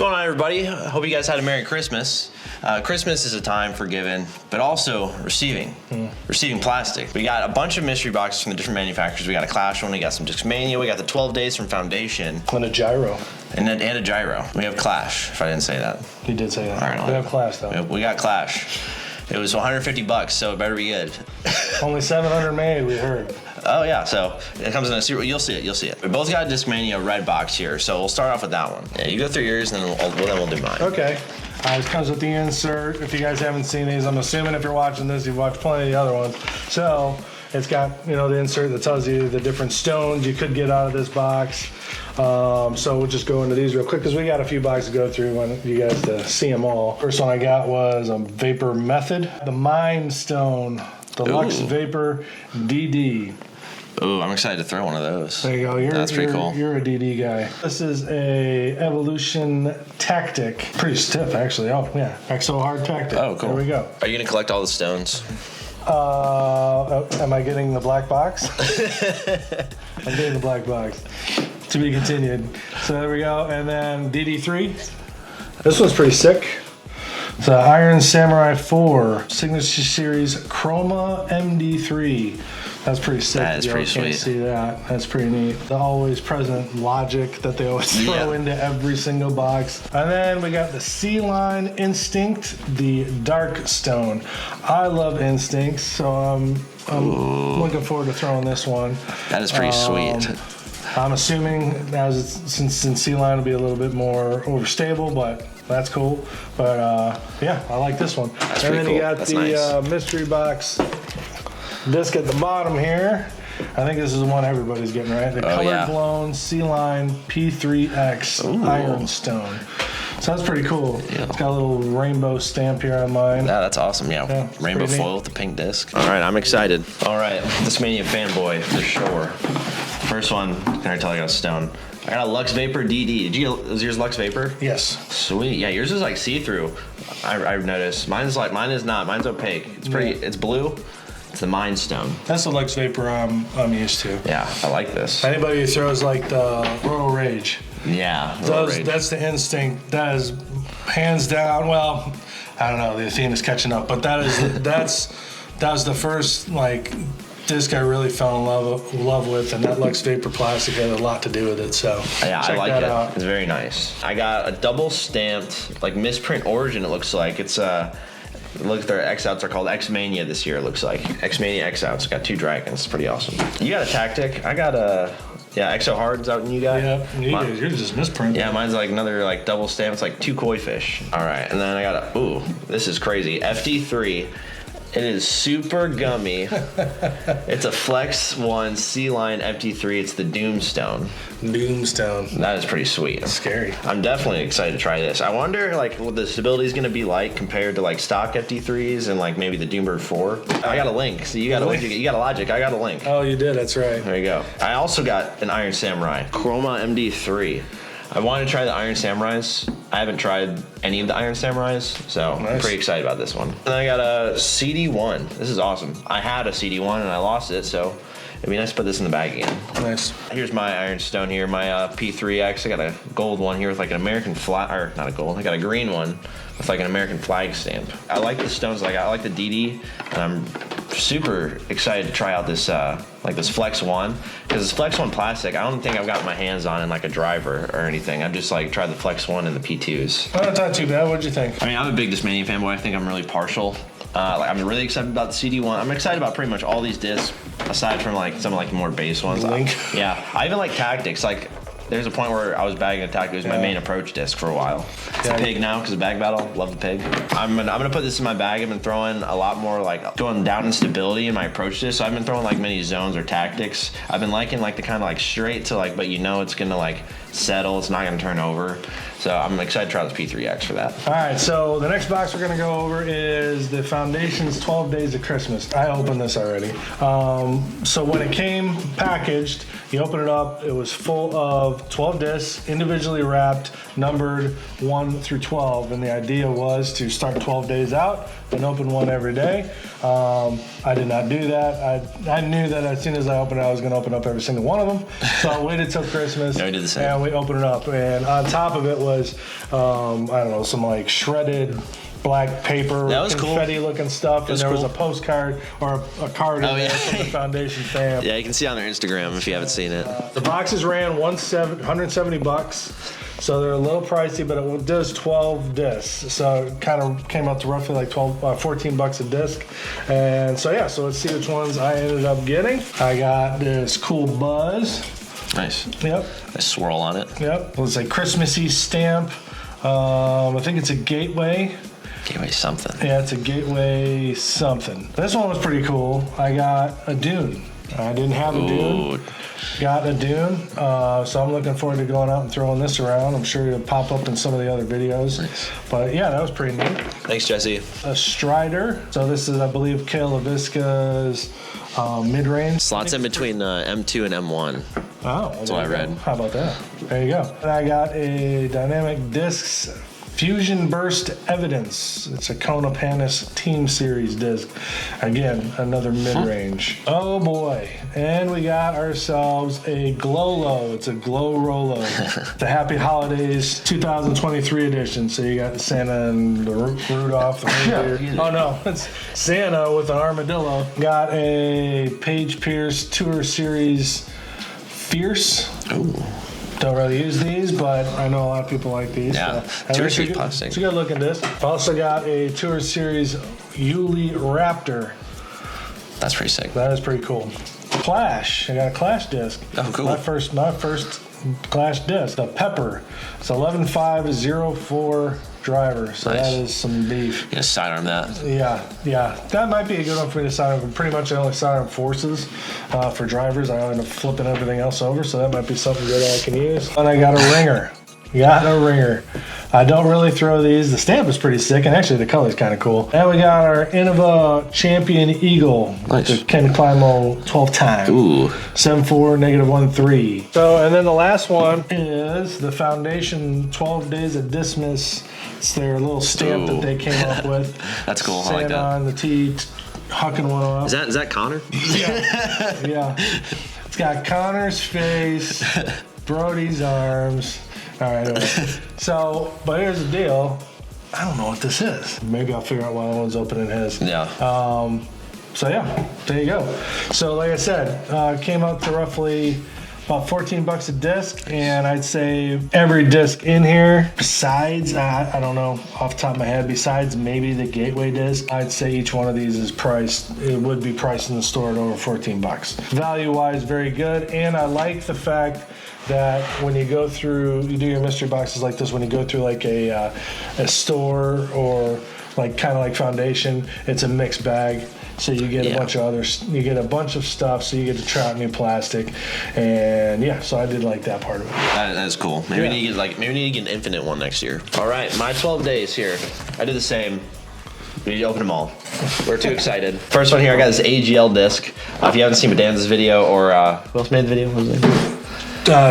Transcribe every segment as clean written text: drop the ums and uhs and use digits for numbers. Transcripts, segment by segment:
going on, everybody? Hope you guys had a Merry Christmas. Christmas is a time for giving, but also receiving. Receiving plastic. We got a bunch of mystery boxes from the different manufacturers. We got a Clash one, we got some Discmania, we got the 12 Days from Foundation. And a gyro. And a gyro. We have Clash, if I didn't say that. You did say that. All right, we have Clash, though. We got Clash. It was $150, so it better be good. Only 700 made, we heard. Oh yeah, so it comes in a series. You'll see it. We both got a Discmania red box here, so we'll start off with that one. Yeah, you go through yours, and then we'll do mine. Okay. This comes with the insert. If you guys haven't seen these, I'm assuming if you're watching this, you've watched plenty of the other ones. So it's got, the insert that tells you the different stones you could get out of this box. So we'll just go into these real quick because we got a few boxes to go through. Want you guys to see them all. First one I got was a Vapor Method, the Mind Stone Deluxe Vapor DD. Ooh, I'm excited to throw one of those. There you go. That's pretty cool. You're a DD guy. This is a Evolution Tactic. Pretty stiff, actually. Oh, yeah. Exo Hard Tactic. Oh, cool. There we go. Are you going to collect all the stones? Am I getting the black box? I'm getting the black box. To be continued. So there we go. And then DD3. This one's pretty sick. It's an Iron Samurai 4 Signature Series Chroma MD3. That's pretty sick. That is pretty sweet. Can't see that. That's pretty neat. The always present logic that they always throw into every single box. And then we got the C-Line Instinct, the Dark Stone. I love Instincts, so I'm looking forward to throwing this one. That is pretty sweet. I'm assuming since C-Line will be a little bit more overstable, but that's cool. But yeah, I like this one. That's and pretty then cool. You got That's the nice. mystery box disc at the bottom here. I think this is the one everybody's getting, right? The color blown C-Line P3X Iron Stone. So that's pretty cool. Yeah. It's got a little rainbow stamp here on mine. Yeah, that's awesome. Yeah, rainbow foil with the pink disc. All right, I'm excited. All right, Discmania fanboy for sure. First one, can I tell you I got a stone? I got a Lux Vapor DD. Was yours Lux Vapor? Yes. Sweet. Yeah, yours is like see-through. I've noticed. Mine is not. Mine's opaque. It's pretty. Yeah. It's blue. It's the Mind Stone. That's the Lux Vapor I'm used to. Yeah, I like this. Anybody who throws like the Royal Rage. Yeah. That's the Instinct. That is hands down. Well, I don't know. The Athena's catching up, but that was the first disc I really fell in love with, and that Lux Vapor plastic had a lot to do with it. So yeah, I like that it. out. It's very nice. I got a double stamped misprint origin. It looks like it's Look, their X outs are called X-Mania this year. It looks like X-Mania X outs. Got 2 dragons. Pretty awesome. You got a Tactic. I got a Exo Hard's out, and you got yours just misprint. Yeah, mine's another double stamp. It's 2 koi fish. All right, and then I got this is crazy. FD3. It is super gummy. It's a Flex 1 C-Line FD3. It's the Doomstone. That is pretty sweet. That's scary. I'm definitely excited to try this. I wonder what the stability is going to be like compared to stock FD3s and maybe the Doombird 4. I got a Link. So you got a Logic. I got a Link. Oh, you did. That's right. There you go. I also got an Iron Samurai Chroma MD3. I want to try the Iron Samurais. I haven't tried any of the Iron Samurais, so I'm pretty excited about this one. And then I got a CD1. This is awesome. I had a CD1 and I lost it, so it'd be nice to put this in the bag again. Nice. Here's my Iron Stone here, my P3X. I got a gold one here with an American flag, or not a gold, I got a green one with an American flag stamp. I like the stones, I like the DD, and I'm super excited to try out this this Flex 1, because this Flex 1 plastic, I don't think I've gotten my hands on in a driver or anything. I've just tried the Flex 1 and the P2s. Oh, that's not too bad. What'd you think? I mean, I'm a big Discmania fanboy. I think I'm really partial. I'm really excited about the CD1. I'm excited about pretty much all these discs, aside from some of the more base ones. Link. Yeah, I even like Tactics. There's a point where I was bagging a Tactic. It was my main approach disc for a while. It's a pig now because of bag battle. Love the pig. I'm gonna put this in my bag. I've been throwing a lot more going down in stability in my approach disc. So I've been throwing many zones or tactics. I've been liking the kind of straight to but it's gonna settle. It's not gonna turn over. So I'm excited to try this P3X for that. All right, so the next box we're going to go over is the Foundation's 12 Days of Christmas. I opened this already. So when it came packaged, you open it up, it was full of 12 discs, individually wrapped, numbered 1 through 12. And the idea was to start 12 days out and open one every day. I did not do that. I knew that as soon as I opened it, I was going to open up every single one of them. So I waited till Christmas. Yeah, we did the same. And we opened it up. And on top of it was, I don't know, some like shredded black paper, confetti looking stuff, and there was a postcard or a card in there from the foundation fam. Yeah, you can see on their Instagram if you haven't seen it. The boxes ran $170, so they're a little pricey, but it does 12 discs, so it kind of came out to roughly like $14 a disc. And so yeah, so let's see which ones I ended up getting. I got this cool Buzz. Nice. Yep. A swirl on it. Yep. It's a Christmassy stamp. I think it's a Gateway. Gateway something. Yeah, it's a Gateway something. This one was pretty cool. I got a Dune. I didn't have a Dune. Got a Dune. So I'm looking forward to going out and throwing this around. I'm sure it'll pop up in some of the other videos. Nice. But yeah, that was pretty neat. Thanks, Jesse. A Strider. So this is, I believe, Kale LaVisca's mid-range. Slots in between M2 and M1. Oh, that's what I read. How about that? There you go. And I got a Dynamic Discs Fusion Burst Evidence. It's a Kona Panis Team Series disc. Again, another mid-range. Oh boy. And we got ourselves a Glolo. It's a Glow Rolo. The Happy Holidays 2023 edition. So you got Santa and the Rudolph. The reindeer. Oh no, it's Santa with an armadillo. Got a Page Pierce Tour Series Fierce. Ooh. Don't really use these, but I know a lot of people like these. Yeah, so. Tour Series plastic. It's a good looking disc. I've also got a Tour Series Yuli Raptor. That's pretty sick. That is pretty cool. Clash. I got a Clash disc. Oh, cool. My first Clash disc. The Pepper. It's 11.504 driver. So nice. that is some beef. You gonna sidearm that? Yeah. That might be a good one for me to sidearm. Pretty much I only sidearm forces for drivers. I end up flipping everything else over, so that might be something good I can use. And I got a ringer. I don't really throw these. The stamp is pretty sick, and actually the color is kind of cool. And we got our Innova Champion Eagle. Nice. The Ken Climo 12 time. Ooh. 7.4, -1.3. So, and then the last one is the Foundation 12 Days of Dismiss. It's their little stamp that they came up with. That's cool. Santa I like that. on the T, hucking one off. Is that Connor? Yeah. It's got Connor's face, Brody's arms. All right, anyway. So, but here's the deal. I don't know what this is. Maybe I'll figure out why one's opening his. Yeah. So yeah, there you go. So like I said, came out to roughly about $14 a disc, and I'd say every disc in here, besides, I don't know off the top of my head, besides maybe the Gateway disc, I'd say each one of these is priced, it would be priced in the store at over $14. Value-wise, very good, and I like the fact that when you go through, you do your mystery boxes like this, when you go through like a store or like kind of like Foundation, it's a mixed bag. So you get a bunch of others, you get a bunch of stuff, so you get to try out new plastic, and yeah, so I did like that part of it. That's cool. Maybe we need to get an infinite one next year. All right, my 12 days here. I did the same. We need to open them all. We're too excited. First one here, I got this AGL disc. If you haven't seen Dan's video, or who else made the video? What was it?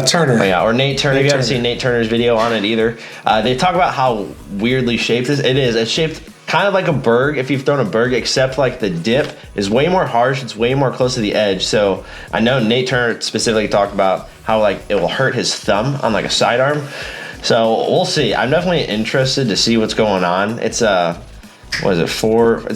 Turner. Oh, yeah, or Nate Turner. If you haven't seen Nate Turner's video on it either, they talk about how weirdly shaped this. It is. It's shaped kind of like a Berg, if you've thrown a Berg, except like the dip is way more harsh. It's way more close to the edge. So I know Nate Turner specifically talked about how like it will hurt his thumb on like a sidearm. So we'll see. I'm definitely interested to see what's going on. It's a, it's a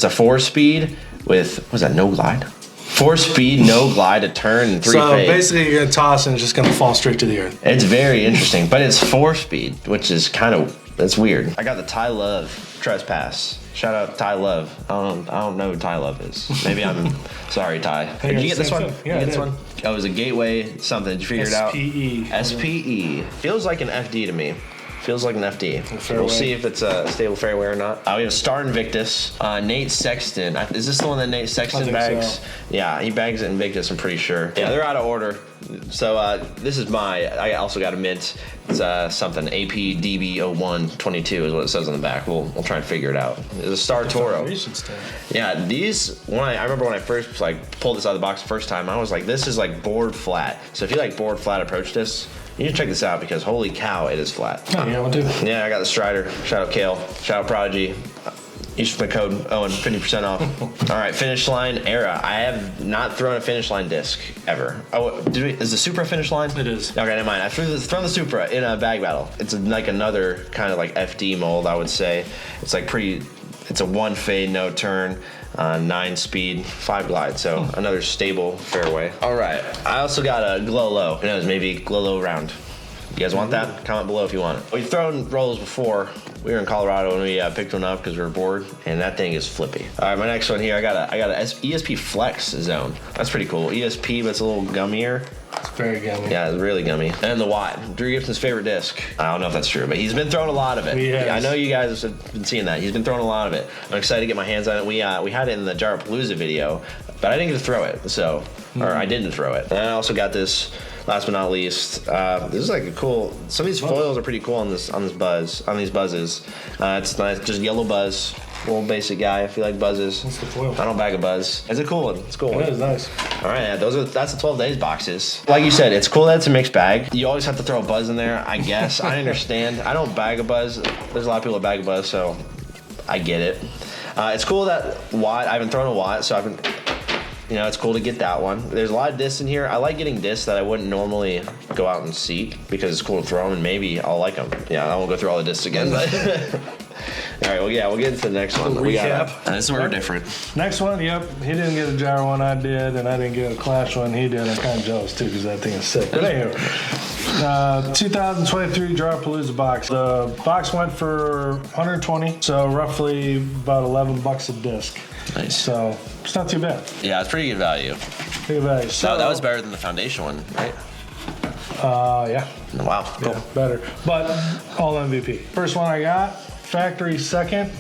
4-speed with, what is that, no glide? 4-speed, no glide, a turn, and 3 So fade. basically you're gonna toss and it's just gonna fall straight to the earth. It's very interesting, but it's 4-speed, which is kind of, that's weird. I got the Ty Love Trespass. Shout out Ty Love. I don't know who Ty Love is. Maybe I'm sorry, Ty. Did you get this one? Yeah, you get this one? Oh, it was a Gateway something. Did you figure it out? SPE. SPE. Feels like an FD to me. Feels like an FD. We'll see if it's a stable fairway or not. We have Star Invictus. Nate Sexton. Is this the one that Nate Sexton bags? So. Yeah, he bags it Invictus, I'm pretty sure. Yeah, they're out of order. So this is I also got a mint. It's something APDB0122 is what it says on the back. We'll try and figure it out. It's a Star Toro. Yeah, these, I remember when I first pulled this out of the box the first time, I was like, this is like board flat. So if you like board flat approach discs, You need to check this out because holy cow, it is flat. Oh, yeah, one too. Yeah, I got the Strider. Shout out Kale. Shout out Prodigy. Use my code Owen, 50% off. All right, Finish Line era. I have not thrown a Finish Line disc ever. Oh, is the Supra Finish Line? It is. Okay, never mind. I've thrown the Supra in a bag battle. It's like another kind of like FD mold, I would say. It's like it's a 1 fade, no turn, 9 speed, 5 glide. So another stable fairway. All right, I also got a Glow Low. Who knows, maybe Glow Low round. You guys want that? Comment below if you want it. We've thrown rolls before. We were in Colorado and we picked one up because we were bored, and that thing is flippy. All right, my next one here, I got a ESP Flex Zone. That's pretty cool. ESP, but it's a little gummier. It's very gummy. Yeah, it's really gummy. And the Watt, Drew Gibson's favorite disc. I don't know if that's true, but he's been throwing a lot of it. Yes. I know you guys have been seeing that. He's been throwing a lot of it. I'm excited to get my hands on it. We had it in the gyropalooza video, but I didn't get to throw it, or I didn't throw it. And I also got this. Last but not least, this is like a cool. Some of these foils are pretty cool on these buzzes. It's nice, just yellow buzz. Little basic guy. If you like buzzes, What's the foil? I don't bag a buzz. It's a cool one. It's a cool one. It is nice. All right, yeah, that's the 12 days boxes. Like you said, it's cool that it's a mixed bag. You always have to throw a buzz in there, I guess. I understand. I don't bag a buzz. There's a lot of people that bag a buzz, so I get it. It's cool that Watt. I haven't thrown a Watt, so I've been. It's cool to get that one. There's a lot of discs in here. I like getting discs that I wouldn't normally go out and seek because it's cool to throw them and maybe I'll like them. Yeah, I won't go through all the discs again. But all right, well, yeah, we'll get into the next one. Recap. This is where we're different. Next one, yep. He didn't get a gyro one, I did, and I didn't get a Clash one. He did. I'm kind of jealous too because that thing is sick. But anyway, 2023 gyropalooza box. The box went for $120, so roughly about $11 a disc. Nice. So it's not too bad. Yeah, it's pretty good value. Pretty good value. So that was better than the foundation one, right? Yeah. Wow. Cool. Yeah, better. But all MVP. First one I got, factory second,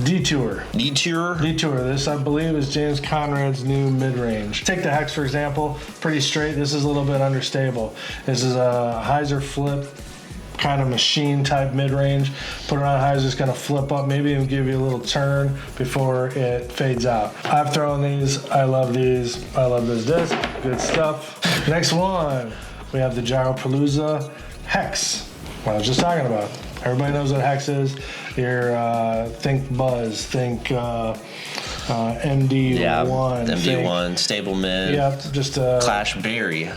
Detour. Detour. This, I believe, is James Conrad's new mid-range. Take the Hex, for example. Pretty straight. This is a little bit understable. This is a hyzer flip kind of machine type mid-range. Put it on hyzer's going to flip up, maybe even give you a little turn before it fades out. I've thrown these. I love these. I love this disc. Good stuff. Next one, we have the gyropalooza Hex. What I was just talking about. Everybody knows what Hex is. Think Buzz, think MD1. Yeah, MD1, stable mid. Yep, just Clash Berry.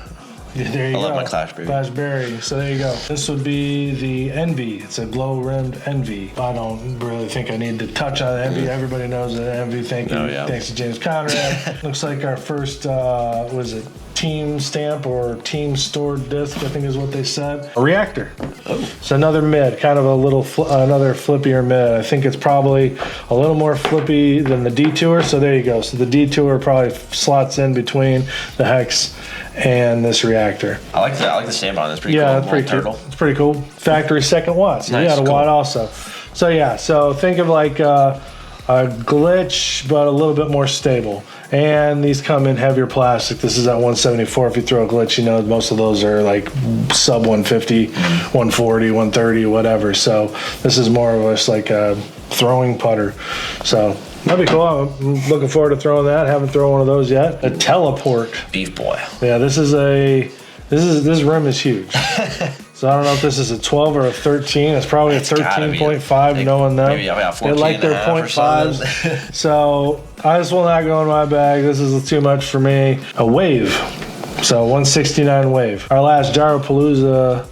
There you go. I love my Clash Berry. Clash Berry. So there you go. This would be the Envy. It's a glow-rimmed Envy. I don't really think I need to touch on Envy. Everybody knows that Envy. Thank you. Thanks to James Conrad. Looks like our first, was it team stamp or team stored disc, I think is what they said. A reactor. Oh. It's another mid, kind of a little, another flippier mid. I think it's probably a little more flippy than the Detour. So there you go. So the Detour probably slots in between the Hex and this reactor. I like the stamp on it. It's pretty cool. Yeah, it's pretty cool. It's pretty cool. Factory second Watt. So nice, you got a Watt also. So yeah, so think of like a glitch, but a little bit more stable. And these come in heavier plastic. This is at 174. If you throw a glitch, most of those are like sub 150, 140, 130, whatever. So this is more of just like a throwing putter. So that'd be cool. I'm looking forward to throwing that. Haven't thrown one of those yet. A teleport. Beef boy. Yeah, this rim is huge. So I don't know if this is a 12 or a 13. It's probably a 13.5, knowing them. Maybe about 14 they like their .5s. So this will not go in my bag. This is too much for me. A Wave. So 169 Wave. Our last gyropalooza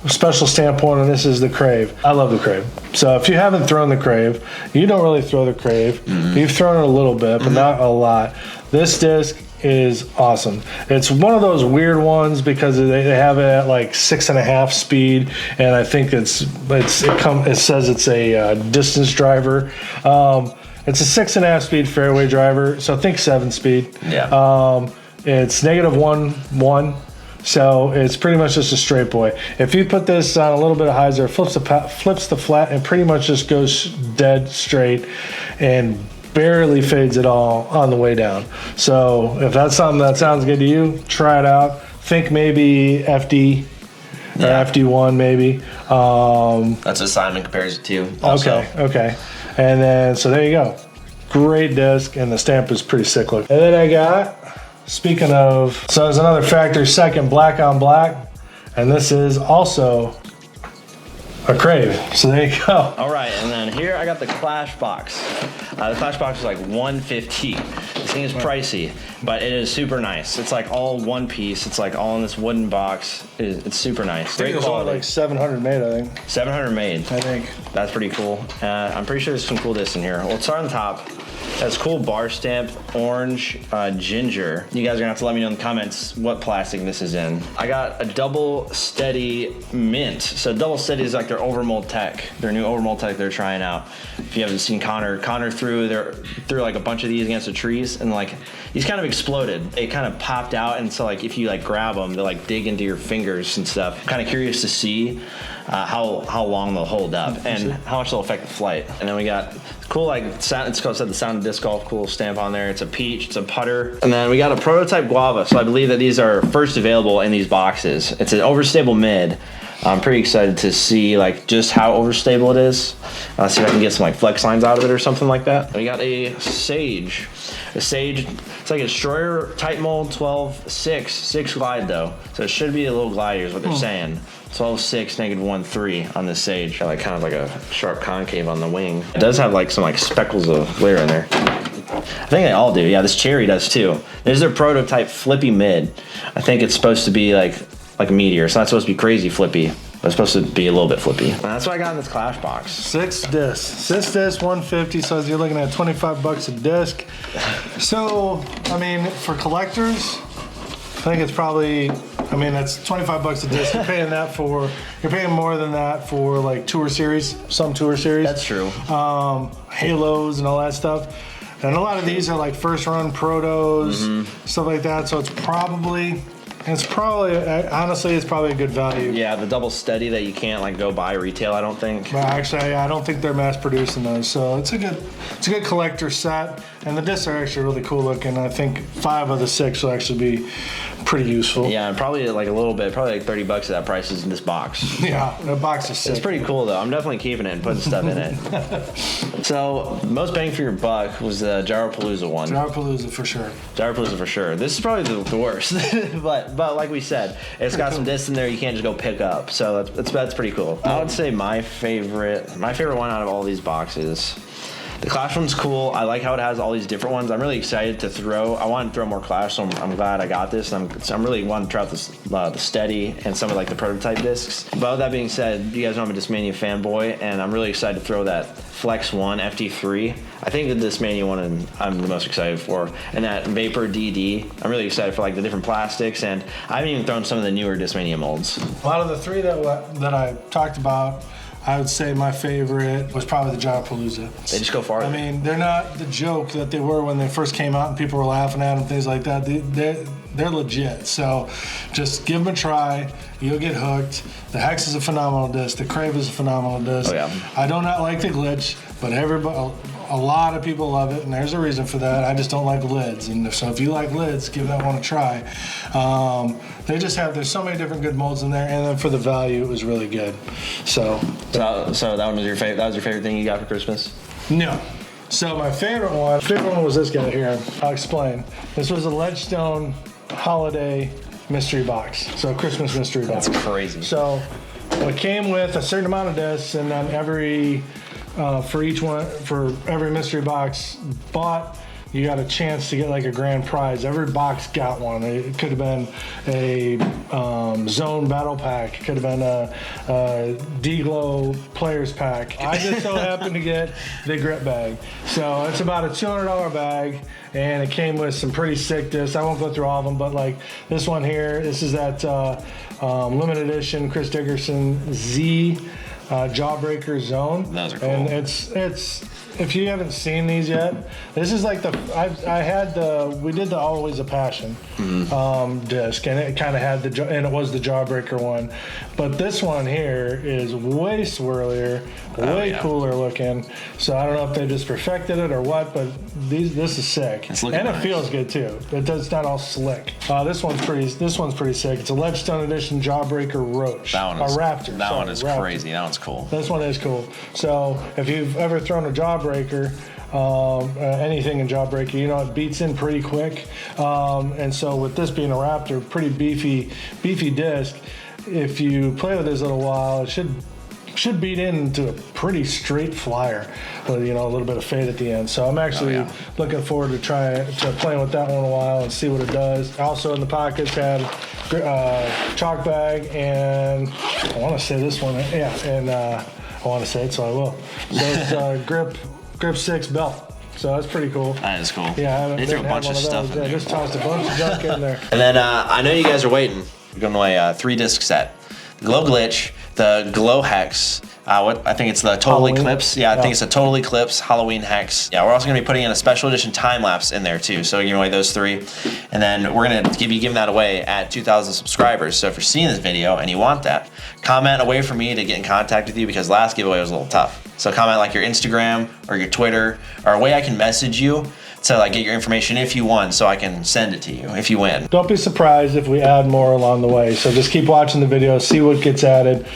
special standpoint on this is the Crave. I love the Crave. So if you haven't thrown the Crave, you don't really throw the Crave. You've thrown it a little bit, but not a lot. This disc is awesome. It's one of those weird ones because they have it at like 6.5 speed, and I think it says it's a distance driver. It's a 6.5 speed fairway driver, so think 7 speed. Yeah. It's -1. So it's pretty much just a straight boy. If you put this on a little bit of hyzer, flips the flat and pretty much just goes dead straight and barely fades at all on the way down. So if that's something that sounds good to you, try it out. Think maybe FD or FD1 maybe. That's what Simon compares it to also. Okay. And then, so there you go. Great disc, and the stamp is pretty sick looking. And then I got, speaking of, so there's another factory second black on black. And this is also a Crave. So there you go. All right, and then here I got the Clash box. The Clash box is like $150. This thing is pricey, but it is super nice. It's like all one piece. It's like all in this wooden box. It's super nice. Great quality. Like 700 made, I think. 700 made. I think. That's pretty cool. I'm pretty sure there's some cool discs in here. Well, let's start on the top. That's cool bar stamped orange ginger. You guys are gonna have to let me know in the comments what plastic this is in. I got a double steady mint. So double steady is like their overmold tech, their new overmold tech they're trying out. If you haven't seen Connor threw like a bunch of these against the trees, and like these kind of exploded. They kind of popped out, and so like if you like grab them, they like dig into your fingers and stuff. I'm kind of curious to see how long they'll hold up and how much they'll affect the flight. And then we got cool like sound. It's called the Sound of Disc Golf. Cool stamp on there. It's a peach. It's a putter. And then we got a prototype guava. So I believe that these are first available in these boxes. It's an overstable mid. I'm pretty excited to see like just how overstable it is. See if I can get some like flex lines out of it or something like that. We got a Sage. A Sage, it's like a Destroyer type mold 12.6 glide though. So it should be a little glide is what they're saying. 12.6 -1.3 on this Sage. Got like kind of like a sharp concave on the wing. It does have like some like speckles of glare in there. I think they all do. Yeah, this Cherry does too. This is their prototype flippy mid. I think it's supposed to be like a meteor. It's not supposed to be crazy flippy, but it's supposed to be a little bit flippy. And that's what I got in this Clash box. 6 discs, 150. So you're looking at 25 bucks a disc. So I mean, for collectors, I think it's probably. I mean, that's 25 bucks a disc. You're paying more than that for like tour series, some tour series. That's true. Halos and all that stuff. And a lot of these are like first run protos, stuff like that. So it's probably honestly, it's probably a good value. Yeah, the double steady that you can't like go buy retail, I don't think. But actually, I don't think they're mass producing those. So it's a good collector set. And the discs are actually really cool looking. I think 5 of the 6 will actually be pretty useful. Yeah, and probably like a little bit, probably like 30 bucks of that price is in this box. Yeah, the box is sick. It's pretty cool though. I'm definitely keeping it and putting stuff in it. So most bang for your buck was the gyropalooza one. Gyropalooza for sure. Gyropalooza for sure. This is probably the worst, but like we said, it's got some discs in there you can't just go pick up. So that's pretty cool. I would say my favorite one out of all these boxes. The Clash one's cool. I like how it has all these different ones. I'm really excited to throw. I want to throw more Clash, so I'm glad I got this. And I'm really wanting to try out this, the Steady and some of like the prototype discs. But with that being said, you guys know I'm a Discmania fanboy, and I'm really excited to throw that Flex 1 FT3. I think the Discmania one I'm the most excited for, and that Vapor DD. I'm really excited for like the different plastics, and I haven't even thrown some of the newer Discmania molds. A lot of the 3 that I talked about, I would say my favorite was probably the gyropalooza. They just go farther. I mean, they're not the joke that they were when they first came out and people were laughing at them, things like that. They're legit. So just give them a try. You'll get hooked. The Hex is a phenomenal disc. The Crave is a phenomenal disc. Oh, yeah. I do not like the glitch, but a lot of people love it, and there's a reason for that. I just don't like lids, and so if you like lids, give that one a try. There's so many different good molds in there, and then for the value, it was really good. So that one was your favorite. That was your favorite thing you got for Christmas? No. So my favorite one was this guy here. I'll explain. This was a Ledgestone holiday mystery box. So Christmas mystery box. That's crazy. So it came with a certain amount of discs, and then for every mystery box bought, you got a chance to get like a grand prize. Every box got one. It could have been a Zone Battle Pack. It could have been a D-Glow Players Pack. I just so happened to get the grip bag. So it's about a $200 bag, and it came with some pretty sick discs. I won't go through all of them, but like this one here, this is that limited edition Chris Dickerson Z Jawbreaker Zone. Those are cool. And it's if you haven't seen these yet, this is like we did the Always a Passion disc, and it kind of had and it was the Jawbreaker one, but this one here is way swirlier, way cooler looking. So I don't know if they just perfected it or what, but this is sick, and it feels good too. It's not all slick. This one's pretty sick. It's a Ledgestone Edition Jawbreaker Roach. That one is Raptor. That one is Raptor. crazy. That one's cool. This one is cool. So if you've ever thrown a Jawbreaker, anything in Jawbreaker, you know it beats in pretty quick. And so with this being a Raptor, pretty beefy disc, if you play with this a little while, it should beat into a pretty straight flyer with, you know, a little bit of fade at the end. So I'm actually looking forward to playing with that one a while and see what it does. Also in the pockets had chalk bag, and I want to say this one, and I want to say it, so I will. So it's grip 6 belt. So that's pretty cool. That is cool. Yeah, they threw a bunch of stuff in there. Just tossed a bunch of junk in there. And then I know you guys are waiting. We're going away a 3-disc set. The Glow Glitch, the Glow Hex, I think it's the Total Halloween. Eclipse. Yeah, I think it's a Total Eclipse Halloween Hex. Yeah, we're also going to be putting in a special edition time lapse in there too. So giving away those 3. And then we're going to be giving that away at 2,000 subscribers. So if you're seeing this video and you want that, comment a way for me to get in contact with you, because last giveaway was a little tough. So comment like your Instagram or your Twitter, or a way I can message you to like get your information if you won, so I can send it to you if you win. Don't be surprised if we add more along the way. So just keep watching the videos, see what gets added.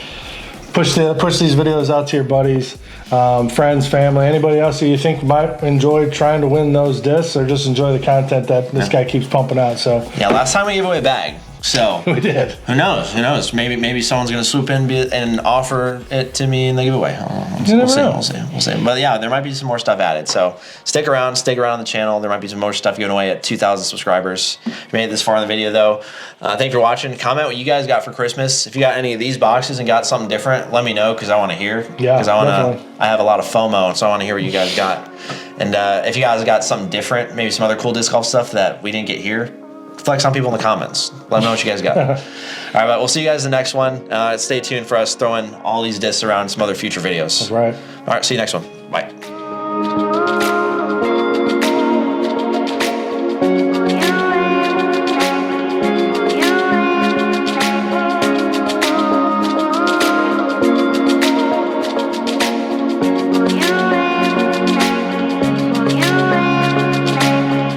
Push these videos out to your buddies, friends, family, anybody else who you think might enjoy trying to win those discs, or just enjoy the content that this guy keeps pumping out. So yeah, last time we gave away a bag. So we did. Who knows? Who knows? Maybe someone's gonna swoop in and offer it to me in the giveaway. We'll see. But yeah, there might be some more stuff added. So stick around on the channel. There might be some more stuff going away at 2,000 subscribers. If you made it this far in the video though, thank you for watching. Comment what you guys got for Christmas. If you got any of these boxes and got something different, let me know, because I want to hear. Yeah, because I have a lot of FOMO, so I want to hear what you guys got. And if you guys got something different, maybe some other cool disc golf stuff that we didn't get here, flex on people in the comments. Let me know what you guys got. All right, but we'll see you guys in the next one. Stay tuned for us throwing all these discs around in some other future videos. That's right. All right, see you next one. Bye.